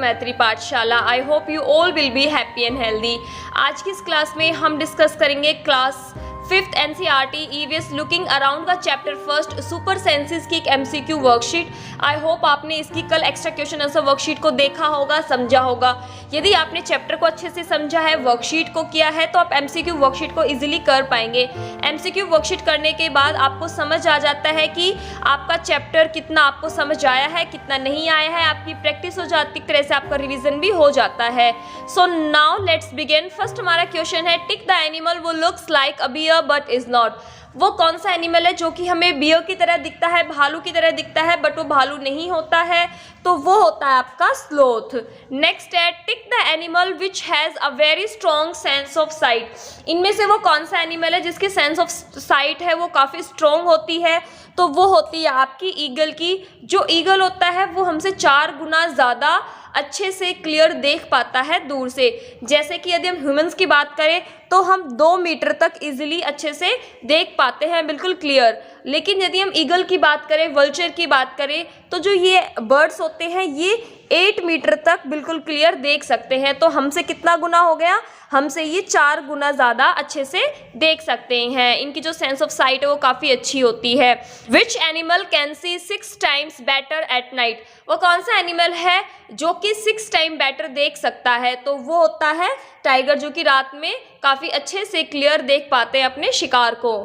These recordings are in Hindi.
मैत्री पाठशाला। I hope you all will be happy and healthy. आज की इस क्लास में हम डिस्कस करेंगे class 5th NCERT EVS looking around का चैप्टर फर्स्ट सुपर सेंसेस की एक MCQ वर्कशीट। आई होप आपने इसकी कल एक्स्ट्रा क्वेश्चन आंसर वर्कशीट को देखा होगा, समझा होगा। यदि आपने चैप्टर को अच्छे से समझा है, वर्कशीट को किया है, तो आप MCQ वर्कशीट को इजीली कर पाएंगे। MCQ वर्कशीट करने के बाद आपको समझ आ जाता है कि आपका चैप्टर कितना आपको समझ आया है, कितना नहीं आया है। आपकी प्रैक्टिस हो जाती, एक तरह से आपका रिविजन भी हो जाता है। So now let's begin. First हमारा क्वेश्चन है, टिक द एनिमल वो looks like a bear but is not. वो कौन सा एनिमल है जो कि हमें बियर की तरह दिखता है, भालू की तरह दिखता है, बट वो भालू नहीं होता है? तो वो होता है आपका स्लोथ। नेक्स्ट है, tick the animal which has a very strong sense of site. इनमें से वो कौन सा एनिमल है जिसकी सेंस ऑफ साइट है वो काफ़ी स्ट्रॉन्ग होती है? तो वो होती है आपकी ईगल की। जो ईगल होता है वो हमसे 4 गुना ज़्यादा अच्छे से क्लियर देख पाता है दूर से। जैसे कि यदि हम ह्यूमंस की बात करें तो हम 2 मीटर तक इजीली अच्छे से देख पाते हैं, बिल्कुल क्लियर। लेकिन यदि हम ईगल की बात करें, वल्चर की बात करें, तो जो ये बर्ड्स होते हैं ये 8 मीटर तक बिल्कुल क्लियर देख सकते हैं। तो हमसे कितना गुना हो गया? हमसे ये 4 गुना ज़्यादा अच्छे से देख सकते हैं। इनकी जो सेंस ऑफ साइट है वो काफ़ी अच्छी होती है। Which animal can see 6 times better at night. वो कौन सा एनिमल है जो कि 6 टाइम बेटर देख सकता है? तो वो होता है टाइगर, जो कि रात में काफ़ी अच्छे से क्लियर देख पाते हैं अपने शिकार को।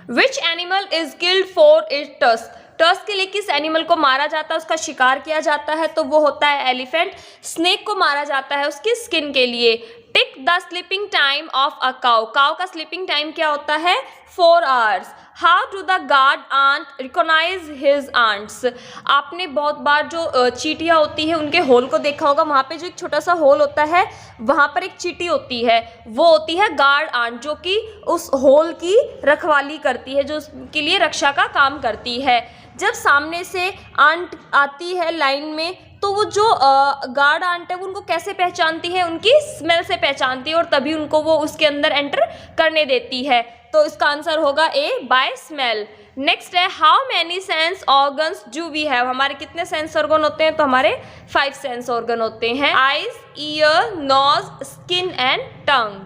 Which animal is killed for it tusk. Tusk के लिए किस एनिमल को मारा जाता है, उसका शिकार किया जाता है? तो वो होता है एलिफेंट। स्नेक को मारा जाता है उसकी स्किन के लिए। Tick the sleeping time of a cow. Cow का स्लीपिंग टाइम क्या होता है? 4 hours. How do the guard ant recognise his ants. आपने बहुत बार जो चींटियाँ होती है उनके होल को देखा होगा। वहाँ पे जो एक छोटा सा होल होता है वहाँ पर एक चींटी होती है, वो होती है गार्ड आंट, जो कि उस होल की रखवाली करती है, जो उसके लिए रक्षा का काम करती है। जब सामने से आंट आती है लाइन में, तो वो जो गार्ड आंट है वो उनको कैसे पहचानती है? उनकी स्मेल से पहचानती है और तभी उनको वो उसके अंदर एंटर करने देती है। तो इसका आंसर होगा ए, बाय स्मेल। नेक्स्ट है, how many sense organs do we have. हमारे कितने सेंस ऑर्गन होते हैं? तो हमारे 5 सेंस ऑर्गन होते हैं, eyes, ear, nose, skin and tongue.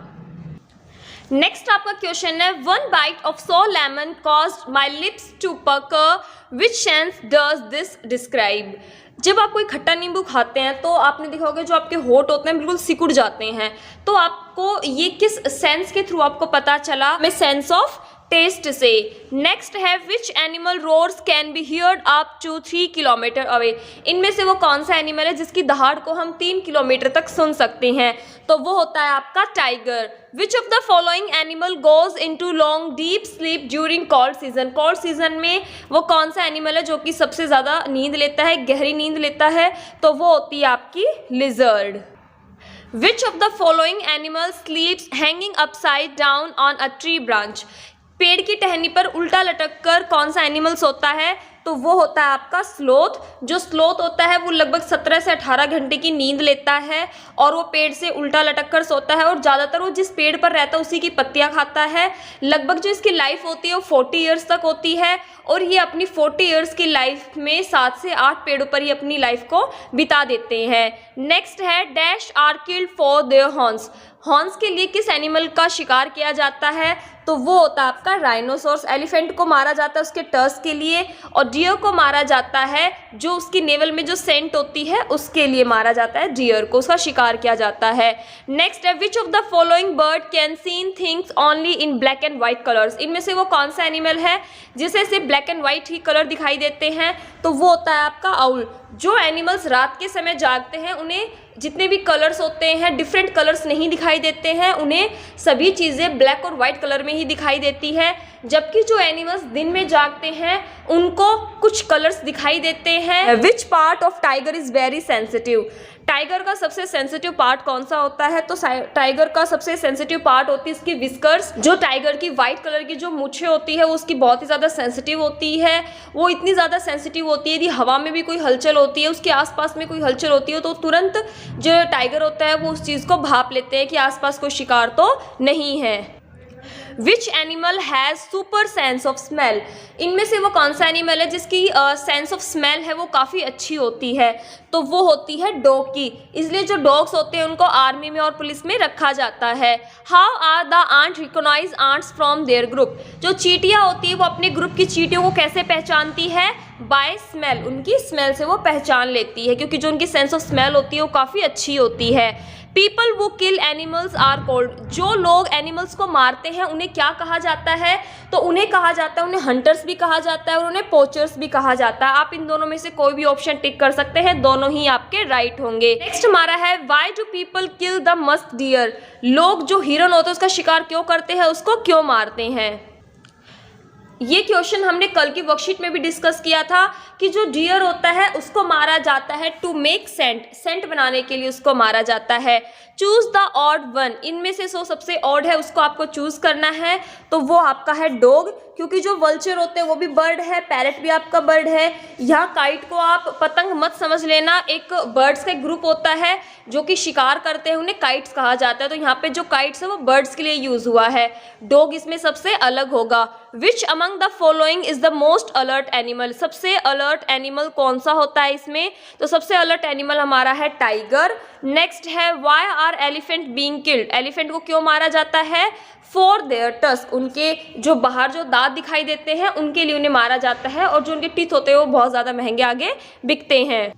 Next आपका क्वेश्चन है, 1 bite of sour lemon caused my lips to pucker, which sense does this describe. जब आप कोई खट्टा नींबू खाते हैं तो आपने देखा होगा जो आपके होंठ होते हैं बिल्कुल सिकुड़ जाते हैं। तो आपको ये किस सेंस के थ्रू आपको पता चला? में सेंस ऑफ टेस्ट से। नेक्स्ट है, which animal roars can be heard up to 3 kilometre away. इनमें से वो कौन सा एनिमल है जिसकी दहाड़ को हम 3 किलोमीटर तक सुन सकते हैं? तो वो होता है आपका tiger. Which of the following animal goes into long deep sleep during cold season. Cold season में वो कौन सा एनिमल है जो कि सबसे ज़्यादा नींद लेता है, गहरी नींद लेता है? तो वो होती है आपकी lizard. Which of the following animal स्लीप्स hanging upside down on a tree branch. पेड़ की टहनी पर उल्टा लटक कर कौन सा एनिमल सोता है? तो वो होता है आपका स्लोथ। जो स्लोथ होता है वो लगभग 17 से 18 घंटे की नींद लेता है और वो पेड़ से उल्टा लटक कर सोता है, और ज़्यादातर वो जिस पेड़ पर रहता है उसी की पत्तियां खाता है। लगभग जो इसकी लाइफ होती है वो 40 ईयर्स तक होती है, और ये अपनी 40 ईयर्स की लाइफ में 7 से 8 पेड़ों पर ही अपनी लाइफ को बिता देते हैं। नेक्स्ट है, dash are killed for their horns. Horns के लिए किस एनिमल का शिकार किया जाता है? तो वो होता है आपका राइनोसोर्स। एलिफेंट को मारा जाता है उसके टर्स के लिए, और डियर को मारा जाता है जो उसकी नेवल में जो सेंट होती है उसके लिए मारा जाता है, डियर को, उसका शिकार किया जाता है। नेक्स्ट है, विच of the following bird can seen things only in black and white colours. इनमें से वो कौन सा एनिमल है जिसे सिर्फ black and white he colour दिखाई देते हैं? तो वो होता है आपका आउल। जो एनिमल्स रात के समय जागते हैं उन्हें जितने भी कलर्स होते हैं डिफरेंट कलर्स नहीं दिखाई देते हैं, उन्हें सभी चीज़ें ब्लैक और वाइट कलर में ही दिखाई देती है। जबकि जो एनिमल्स दिन में जागते हैं उनको कुछ कलर्स दिखाई देते हैं। Which part of tiger is very sensitive. Tiger का सबसे सेंसिटिव पार्ट कौन सा होता है? तो टाइगर का सबसे सेंसिटिव पार्ट होती है इसकी विस्कर्स। जो टाइगर की वाइट कलर की जो मूछें होती है वो उसकी बहुत ही ज़्यादा सेंसिटिव होती है। वो इतनी ज़्यादा सेंसिटिव होती है, यदि हवा में भी कोई हलचल होती है, उसके आसपास में कोई हलचल होती है, तो तुरंत जो टाइगर होता है वो उस चीज़ को भाप लेते हैं कि आसपास कोई शिकार तो नहीं है। Which animal has super sense of smell, इनमें से वो कौन सा एनिमल है जिसकी सेंस ऑफ स्मेल है वो काफ़ी अच्छी होती है, तो वो होती है डॉग की। इसलिए जो डॉग्स होते हैं उनको आर्मी में और पुलिस में रखा जाता है। How are the ant recognise ants from their group, जो चींटियाँ होती है वो अपने ग्रुप की चींटियों को कैसे पहचानती है, बाय स्मेल, उनकी स्मेल से वो पहचान लेती है, क्योंकि जो उनकी सेंस ऑफ स्मेल होती है वो काफ़ी अच्छी होती है। पीपल वो किल एनिमल्स आर कॉल्ड, जो लोग एनिमल्स को मारते हैं उन्हें क्या कहा जाता है, तो उन्हें कहा जाता है, उन्हें हंटर्स भी कहा जाता है और उन्हें पोचर्स भी कहा जाता है। आप इन दोनों में से कोई भी ऑप्शन टिक कर सकते हैं, दोनों ही आपके राइट होंगे। नेक्स्ट हमारा है why do people kill the musk deer, लोग जो हिरन होता है उसका शिकार क्यों करते हैं, उसको क्यों मारते हैं। ये क्वेश्चन हमने कल की वर्कशीट में भी डिस्कस किया था कि जो डियर होता है उसको मारा जाता है टू मेक सेंट, सेंट बनाने के लिए उसको मारा जाता है। चूज द ऑड वन, इनमें से सबसे ऑड है उसको आपको चूज करना है, तो वो आपका है डॉग, क्योंकि जो वल्चर होते हैं वो भी बर्ड है, पैरेट भी आपका बर्ड है। यहाँ काइट को आप पतंग मत समझ लेना, एक बर्ड्स का एक ग्रुप होता है जो कि शिकार करते हैं, उन्हें काइट्स कहा जाता है। तो यहाँ पे जो काइट्स है वो बर्ड्स के लिए यूज हुआ है, डॉग इसमें सबसे अलग होगा। Which among the following is the most alert animal, सबसे अलर्ट एनिमल कौन सा होता है इसमें, तो सबसे अलर्ट एनिमल हमारा है टाइगर। नेक्स्ट है why are elephant being killed, elephant को क्यों मारा जाता है, फॉर देयर टस्क, उनके जो बाहर जो दांत दिखाई देते हैं उनके लिए उन्हें मारा जाता है, और जो उनके टीथ होते हैं वो बहुत ज़्यादा महंगे आगे बिकते हैं।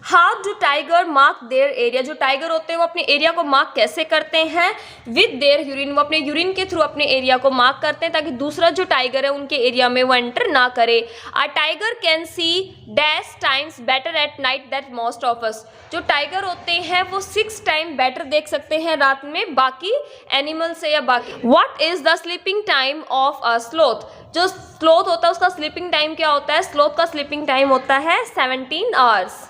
How do tiger mark their area, जो टाइगर होते हैं वो अपने एरिया को मार्क कैसे करते हैं, विद देयर यूरिन, वो अपने यूरिन के थ्रू अपने एरिया को मार्क करते हैं ताकि दूसरा जो टाइगर है उनके एरिया में वो एंटर ना करे। A tiger can see dash times better at night that most of us, जो टाइगर होते हैं वो 6 टाइम बेटर देख सकते हैं रात में बाकी एनिमल से या बाकी। What is the sleeping time of a sloth, जो स्लोथ होता है उसका स्लीपिंग टाइम क्या होता है, स्लोथ का स्लीपिंग टाइम होता है 17 आवर्स।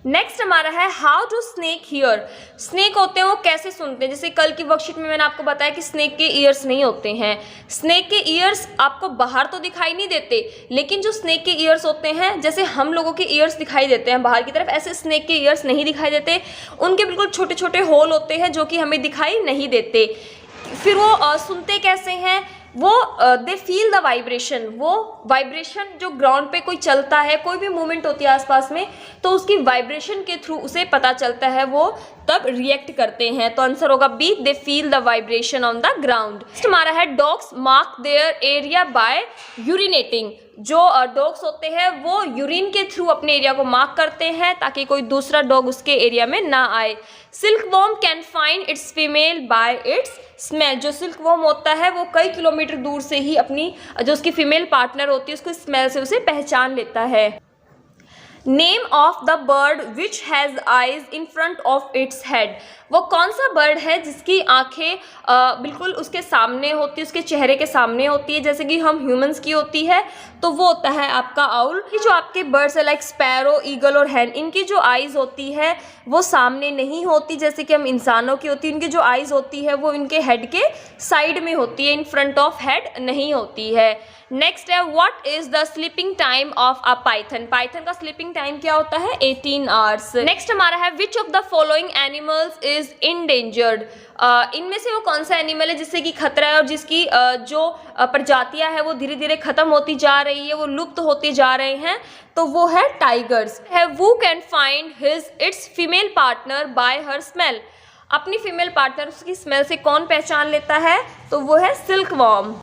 नेक्स्ट हमारा है how to snake hear, snake होते हैं वो कैसे सुनते हैं, जैसे कल की वर्कशीट में मैंने आपको बताया कि स्नेक के ईयर्स नहीं होते हैं। स्नेक के ईयर्स आपको बाहर तो दिखाई नहीं देते, लेकिन जो स्नेक के ईयर्स होते हैं, जैसे हम लोगों के ईयर्स दिखाई देते हैं बाहर की तरफ, ऐसे स्नेक के ईयर्स नहीं दिखाई देते, उनके बिल्कुल छोटे छोटे होल होते हैं जो कि हमें दिखाई नहीं देते। फिर वो सुनते कैसे हैं, वो दे फील द वाइब्रेशन, वो वाइब्रेशन जो ग्राउंड पे कोई चलता है, कोई भी मूवमेंट होती है आसपास में, तो उसकी वाइब्रेशन के थ्रू उसे पता चलता है, वो तब रिएक्ट करते हैं। तो आंसर होगा B, they feel the vibration on the ground. हमारा है dogs mark their area by urinating, जो डॉग्स होते हैं वो यूरिन के थ्रू अपने एरिया को मार्क करते हैं ताकि कोई दूसरा डॉग उसके एरिया में ना आए। Silkworm can find its female bye it's smell, जो सिल्कवॉर्म होता है वो कई किलोमीटर दूर से ही अपनी जो उसकी फीमेल पार्टनर होती है उसको स्मेल से उसे पहचान लेता है। Name of the bird which has eyes in front of its head, वो कौन सा बर्ड है जिसकी आंखें बिल्कुल उसके सामने होती है, उसके चेहरे के सामने होती है, जैसे कि हम ह्यूमंस की होती है, तो वो होता है आपका आउल। ये जो आपके बर्ड्स है लाइक स्पैरो, ईगल और हैन, इनकी जो आइज़ होती है वो सामने नहीं होती जैसे कि हम इंसानों की होती है, इनकी जो आइज़ होती है वो इनके हेड के साइड में होती है, इन फ्रंट ऑफ हेड नहीं होती है। नेक्स्ट है what is the sleeping time of a Python, Python का स्लीपिंग टाइम क्या होता है 18 आवर्स। नेक्स्ट हमारा है विच of the following animals is endangered, इनमें से वो कौन सा एनिमल है जिससे कि खतरा है और जिसकी जो प्रजातियां है वो धीरे धीरे खत्म होती जा रही है, वो लुप्त होती जा रहे हैं, तो वो है टाइगर्स। है who can find his its female partner by her smell, अपनी फीमेल पार्टनर उसकी स्मेल से कौन पहचान लेता है, तो वो है silkworm.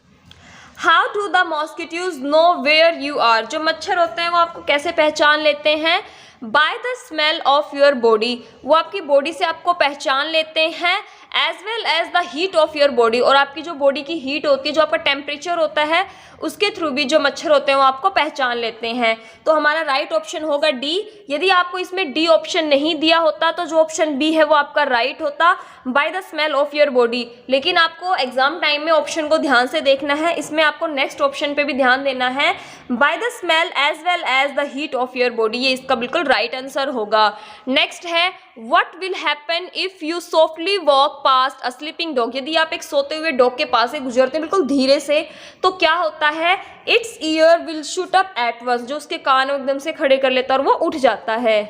How do the mosquitoes know where you are, जो मच्छर होते हैं वो आपको कैसे पहचान लेते हैं, by the smell of your body, वो आपकी बॉडी से आपको पहचान लेते हैं, as well as the heat of your body, और आपकी जो बॉडी की हीट होती है, जो आपका टेम्परेचर होता है, उसके थ्रू भी जो मच्छर होते हैं वो आपको पहचान लेते हैं। तो हमारा राइट ऑप्शन होगा डी। यदि आपको इसमें डी ऑप्शन नहीं दिया होता तो जो ऑप्शन बी है वो आपका राइट होता, bye the smell of your body. लेकिन आपको एग्जाम टाइम में ऑप्शन को ध्यान से देखना है, इसमें आपको नेक्स्ट ऑप्शन पे भी ध्यान देना है, by the smell as well as the heat of your body, ये इसका बिल्कुल राइट आंसर होगा। नेक्स्ट है what will happen if you softly walk past a sleeping dog, यदि आप एक सोते हुए डॉग के पास से गुजरते हैं बिल्कुल धीरे से, तो क्या होता है, its ear will shoot up at once, जो उसके कान एकदम से खड़े कर लेता है और वो उठ जाता है।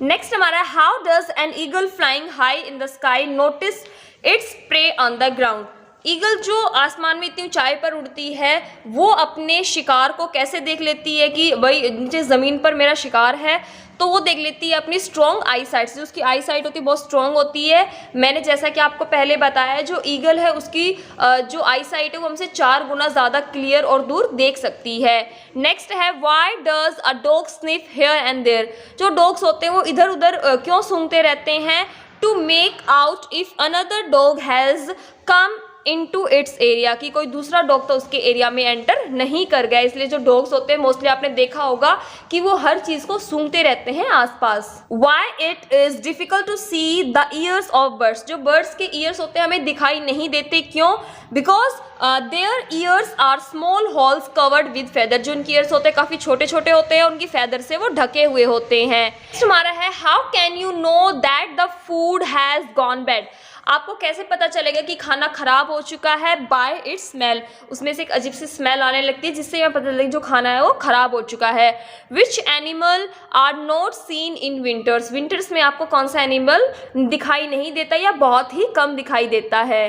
नेक्स्ट हमारा how does an eagle flying high in the sky notice its prey on the ground, eagle जो आसमान में इतनी ऊंचाई पर उड़ती है वो अपने शिकार को कैसे देख लेती है कि भाई नीचे ज़मीन पर मेरा शिकार है, तो वो देख लेती है अपनी स्ट्रॉन्ग आई साइट से। उसकी आई साइट होती है बहुत स्ट्रॉन्ग होती है। मैंने जैसा कि आपको पहले बताया, जो ईगल है उसकी जो आई साइट है वो हमसे 4 गुना ज़्यादा क्लियर और दूर देख सकती है। नेक्स्ट है why does a dog sniff here and there. जो डॉग्स होते हैं वो इधर उधर क्यों सूंघते रहते हैं? To make out if another dog has come into its area, कि कोई दूसरा डॉग तो उसके एरिया में एंटर नहीं कर गया। इसलिए जो डॉग्स होते हैं मोस्टली आपने देखा होगा कि वो हर चीज को सूंघते रहते हैं आसपास। Why it is difficult to see the ears of birds। जो बर्ड्स के ईयर्स होते हैं हमें दिखाई नहीं देते, क्यों? Because their ears are small holes covered with feather. जो उनके ईयर्स होते हैं काफी छोटे छोटे होते हैं, उनकी फेदर से वो ढके हुए होते हैं। हमारा है how can you know that the food has gone bad. आपको कैसे पता चलेगा कि खाना खराब हो चुका है? Bye it's smell. उसमें से एक अजीब सी स्मेल आने लगती है जिससे हमें पता चलेगा जो खाना है वो खराब हो चुका है। Which animal are not seen in winters. Winters में आपको कौन सा एनिमल दिखाई नहीं देता या बहुत ही कम दिखाई देता है?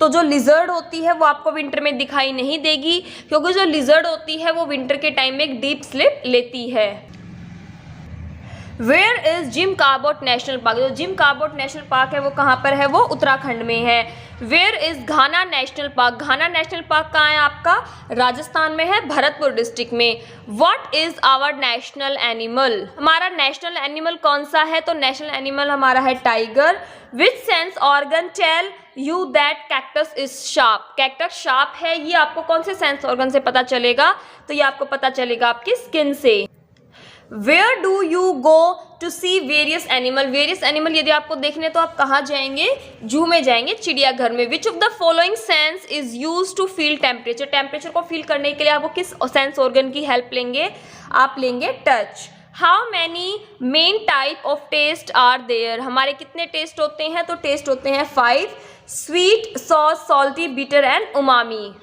तो जो लिजर्ड होती है वो आपको विंटर में दिखाई नहीं देगी, क्योंकि जो लिजर्ड होती है वो विंटर के टाइम में एक डीप स्लीप लेती है। Where is Jim Corbett national park. जो जिम कार्बेट नेशनल पार्क है वो कहाँ पर है? वो उत्तराखंड में है। Where is Ghana national park. Ghana national park कहाँ है आपका? राजस्थान में है, भरतपुर डिस्ट्रिक्ट में। What is our national animal. हमारा नेशनल एनिमल कौन सा है? तो नेशनल एनिमल हमारा है tiger. Which sense organ tell you that cactus is sharp. Cactus sharp है, ये आपको कौन से सेंस ऑर्गन से पता चलेगा? तो ये आपको पता चलेगा आपकी स्किन से। Where do you go to see various animal. Various animal यदि आपको देखने तो आप कहाँ जाएंगे? जू में जाएंगे, चिड़ियाघर में। Which of the following sense is use to feel temperature. Temperature को फील करने के लिए आपको किस सेंस ऑर्गन की हेल्प लेंगे? आप लेंगे touch. How many main type of taste are there. हमारे कितने टेस्ट होते हैं? तो टेस्ट होते हैं 5। Sweet, sauce, salty, bitter and umami.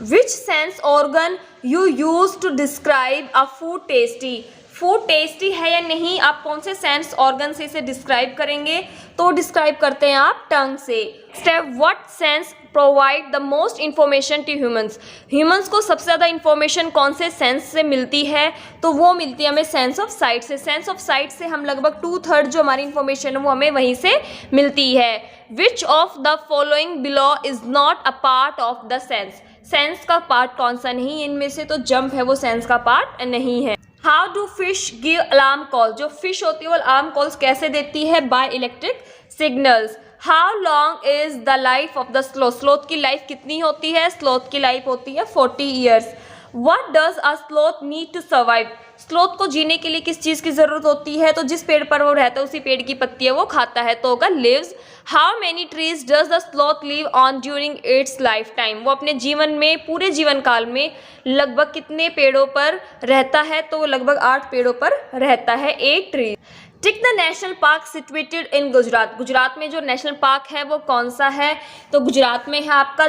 Which sense organ you use to describe a food tasty। Food tasty है या नहीं, आप कौन से सेंस ऑर्गन से इसे डिस्क्राइब करेंगे? तो डिस्क्राइब करते हैं आप टंग से। Step what sense provide the most information to humans. Humans को सबसे ज़्यादा इंफॉर्मेशन कौन से सेंस से मिलती है? तो वो मिलती है हमें सेंस ऑफ साइट से। सेंस ऑफ साइट से हम लगभग 2/3 जो हमारी इंफॉर्मेशन है वो हमें वहीं से मिलती है। विच of the following below is not a part of the sense. Sense का पार्ट कौन सा नहीं? इनमें से तो जंप है वो सेंस का पार्ट नहीं है। How do fish give alarm call. जो फिश होती है वो अलार्म कॉल्स कैसे देती है? By electric signals. How long is the life of the sloth. Sloth की लाइफ कितनी होती है? स्लोथ की लाइफ होती है 40 years. What does a sloth need to survive. Sloth को जीने के लिए किस चीज़ की ज़रूरत होती है? तो जिस पेड़ पर वो रहता है उसी पेड़ की पत्तियाँ वो खाता है, तो होगा leaves. How many trees does the sloth live on during its life time. वो अपने जीवन में, पूरे जीवन काल में लगभग कितने पेड़ों पर रहता है? तो वो लगभग 8 पेड़ों पर रहता है, 8 tree. Tick the national park situated in Gujarat. Gujarat में जो नेशनल पार्क है वो कौन सा है? तो गुजरात में है आपका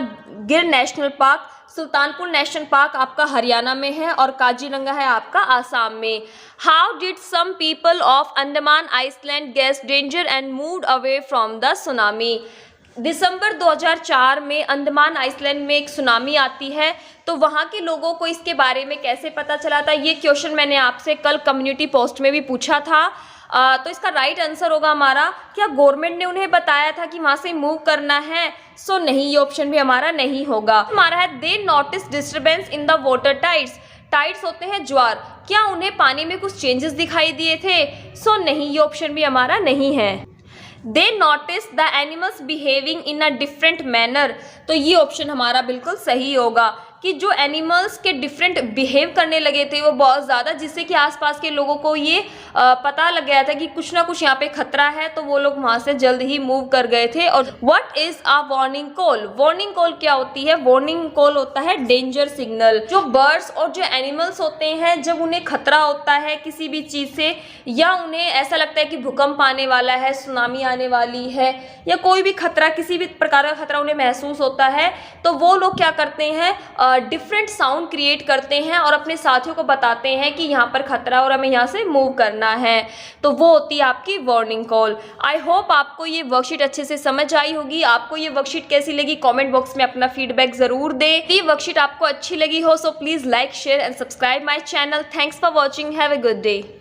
गिर national park. Sultanpur national park आपका हरियाणा में है और काजीरंगा है आपका आसाम में। How did some people of Andaman island guess danger and moved away from the tsunami. दिसंबर 2004 में अंडमान आइसलैंड में एक सुनामी आती है, तो वहाँ के लोगों को इसके बारे में कैसे पता चला था? ये क्वेश्चन मैंने आपसे कल कम्युनिटी पोस्ट में भी पूछा था। तो इसका राइट आंसर होगा हमारा, क्या गवर्नमेंट ने उन्हें बताया था कि वहाँ से मूव करना है? सो नहीं, ये ऑप्शन भी हमारा नहीं होगा। हमारा है दे notice disturbance in the water tides. Tides होते हैं ज्वार, क्या उन्हें पानी में कुछ चेंजेस दिखाई दिए थे? सो नहीं, ये ऑप्शन भी हमारा नहीं है। दे notice the animals behaving in a different manner. तो ये ऑप्शन हमारा बिल्कुल सही होगा कि जो एनिमल्स के डिफरेंट बिहेव करने लगे थे वो बहुत ज़्यादा, जिससे कि आसपास के लोगों को ये पता लग गया था कि कुछ ना कुछ यहाँ पे खतरा है, तो वो लोग वहाँ से जल्द ही मूव कर गए थे। और what is a warning call. Warning call क्या होती है? वार्निंग कॉल होता है डेंजर सिग्नल। जो बर्ड्स और जो एनिमल्स होते हैं, जब उन्हें खतरा होता है किसी भी चीज़ से, या उन्हें ऐसा लगता है कि भूकंप आने वाला है, सुनामी आने वाली है, या कोई भी खतरा, किसी भी प्रकार का खतरा उन्हें महसूस होता है, तो वो लोग क्या करते हैं, डिफरेंट साउंड क्रिएट करते हैं और अपने साथियों को बताते हैं कि यहाँ पर खतरा और हमें यहाँ से मूव करना है, तो वो होती है आपकी वार्निंग कॉल। आई होप आपको ये वर्कशीट अच्छे से समझ आई होगी। आपको ये वर्कशीट कैसी लगी कमेंट बॉक्स में अपना फीडबैक जरूर दें। ये वर्कशीट आपको अच्छी लगी हो so please like share and subscribe my channel. Thanks for watching, have a good day.